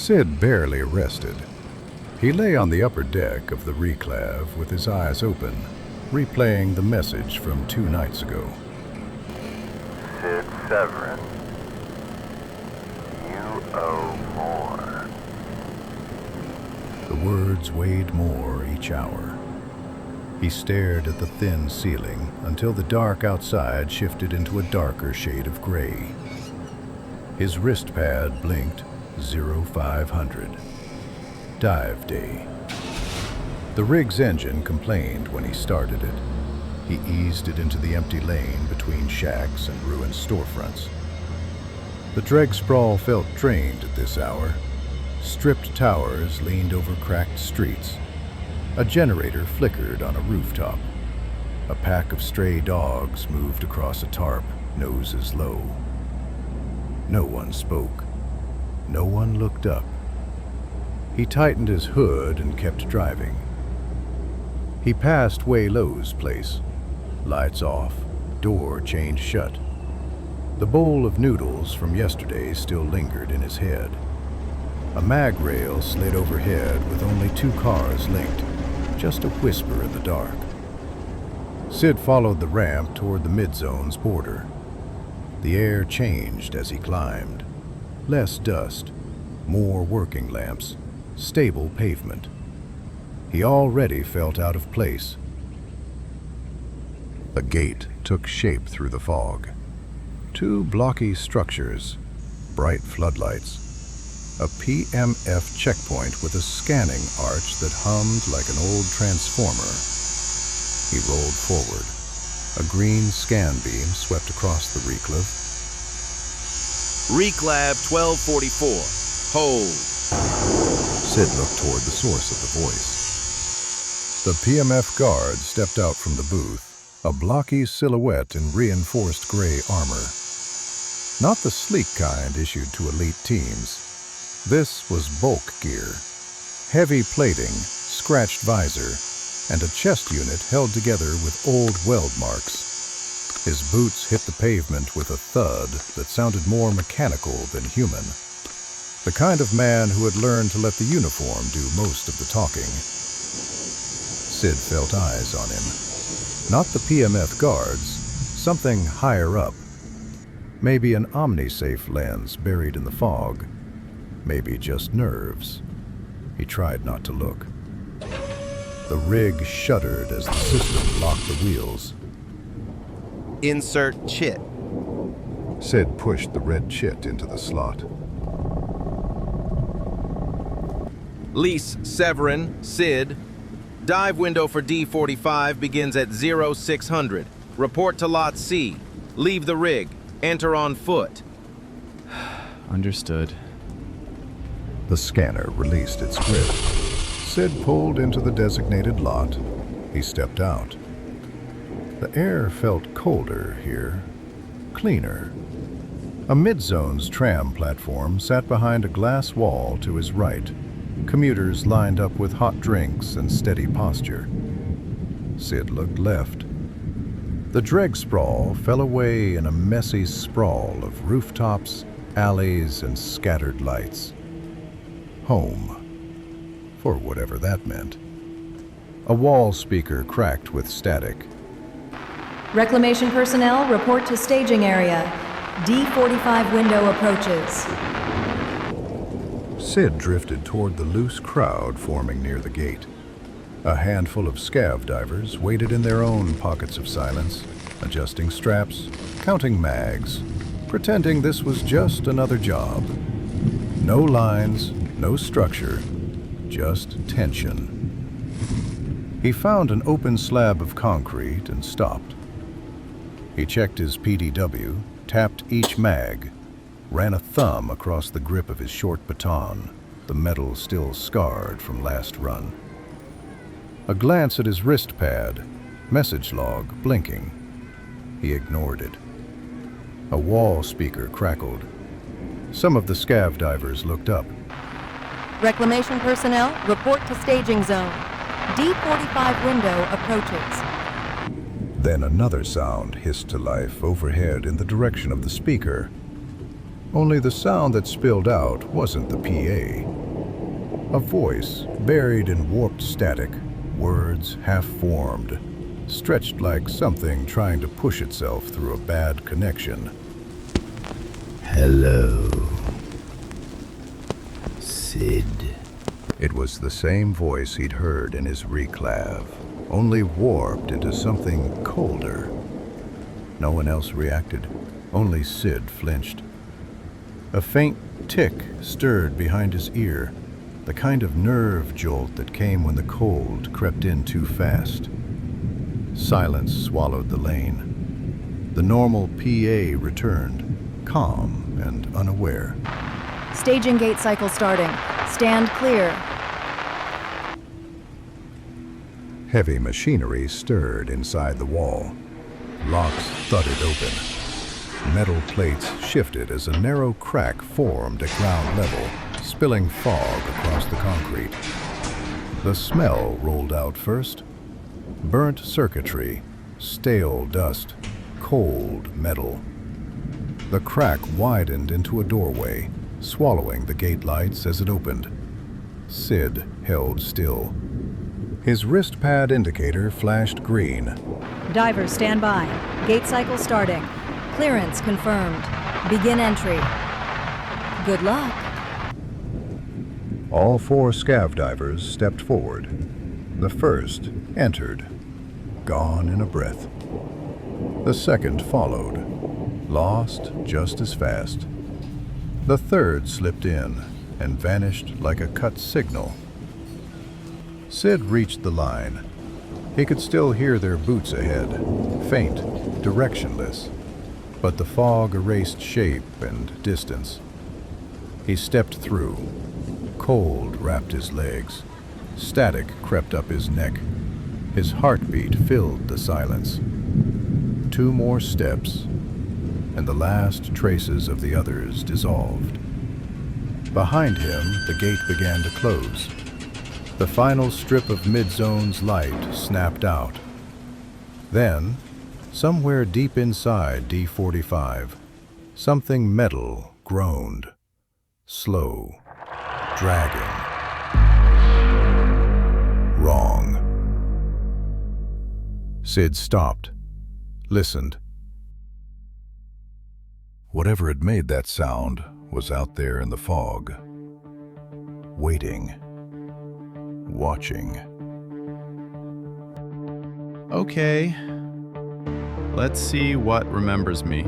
Sid barely rested. He lay on the upper deck of the reclav with his eyes open, replaying the message from 2 nights ago. Sid Severin, you owe more. The words weighed more each hour. He stared at the thin ceiling until the dark outside shifted into a darker shade of gray. His wrist pad blinked 0500. Dive day. The rig's engine complained when he started it. He eased it into the empty lane between shacks and ruined storefronts. The dreg sprawl felt drained at this hour. Stripped towers leaned over cracked streets. A generator flickered on a rooftop. A pack of stray dogs moved across a tarp, noses low. No one spoke. No one looked up. He tightened his hood and kept driving. He passed Way Lowe's place. Lights off, door chained shut. The bowl of noodles from yesterday still lingered in his head. A mag rail slid overhead with only 2 cars linked, just a whisper in the dark. Sid followed the ramp toward the Midzones border. The air changed as he climbed. Less dust, more working lamps, stable pavement. He already felt out of place. A gate took shape through the fog. 2 blocky structures, bright floodlights. A PMF checkpoint with a scanning arch that hummed like an old transformer. He rolled forward. A green scan beam swept across the reclav. Reclav 1244. Hold. Sid looked toward the source of the voice. The PMF guard stepped out from the booth, a blocky silhouette in reinforced gray armor. Not the sleek kind issued to elite teams. This was bulk gear. Heavy plating, scratched visor, and a chest unit held together with old weld marks. His boots hit the pavement with a thud that sounded more mechanical than human. The kind of man who had learned to let the uniform do most of the talking. Sid felt eyes on him. Not the PMF guards, something higher up. Maybe an OmniSafe lens buried in the fog. Maybe just nerves. He tried not to look. The rig shuddered as the system locked the wheels. Insert chit. Sid pushed the red chit into the slot. Lease Severin, Sid. Dive window for D45 begins at 0600. Report to Lot C. Leave the rig. Enter on foot. Understood. The scanner released its grip. Sid pulled into the designated lot. He stepped out. The air felt colder here, cleaner. A Midzones tram platform sat behind a glass wall to his right. Commuters lined up with hot drinks and steady posture. Sid looked left. The dreg sprawl fell away in a messy sprawl of rooftops, alleys, and scattered lights. Home. For whatever that meant. A wall speaker cracked with static. Reclamation personnel, report to staging area. D45 window approaches. Sid drifted toward the loose crowd forming near the gate. A handful of scav divers waited in their own pockets of silence, adjusting straps, counting mags, pretending this was just another job. No lines, no structure, just tension. He found an open slab of concrete and stopped. He checked his PDW, tapped each mag, ran a thumb across the grip of his short baton, the metal still scarred from last run. A glance at his wrist pad, message log blinking. He ignored it. A wall speaker crackled. Some of the scav divers looked up. Reclamation personnel, report to staging zone. D45 window approaches. Then another sound hissed to life overhead in the direction of the speaker. Only the sound that spilled out wasn't the PA. A voice buried in warped static, words half-formed, stretched like something trying to push itself through a bad connection. Hello, Sid. It was the same voice he'd heard in his reclav, only warped into something colder. No one else reacted. Only Sid flinched. A faint tick stirred behind his ear, the kind of nerve jolt that came when the cold crept in too fast. Silence swallowed the lane. The normal PA returned, calm and unaware. Staging gate cycle starting. Stand clear. Heavy machinery stirred inside the wall. Locks thudded open. Metal plates shifted as a narrow crack formed at ground level, spilling fog across the concrete. The smell rolled out first. Burnt circuitry, stale dust, cold metal. The crack widened into a doorway, swallowing the gate lights as it opened. Sid held still. His wrist pad indicator flashed green. Divers stand by. Gate cycle starting. Clearance confirmed. Begin entry. Good luck. All 4 scav divers stepped forward. The first entered, gone in a breath. The second followed, lost just as fast. The third slipped in and vanished like a cut signal. Sid reached the line. He could still hear their boots ahead, faint, directionless, but the fog erased shape and distance. He stepped through. Cold wrapped his legs. Static crept up his neck. His heartbeat filled the silence. 2 more steps, and the last traces of the others dissolved. Behind him, the gate began to close. The final strip of Midzones light snapped out. Then, somewhere deep inside D45, something metal groaned. Slow. Dragging. Wrong. Sid stopped, listened. Whatever had made that sound was out there in the fog, waiting, watching. Okay. Let's see what remembers me.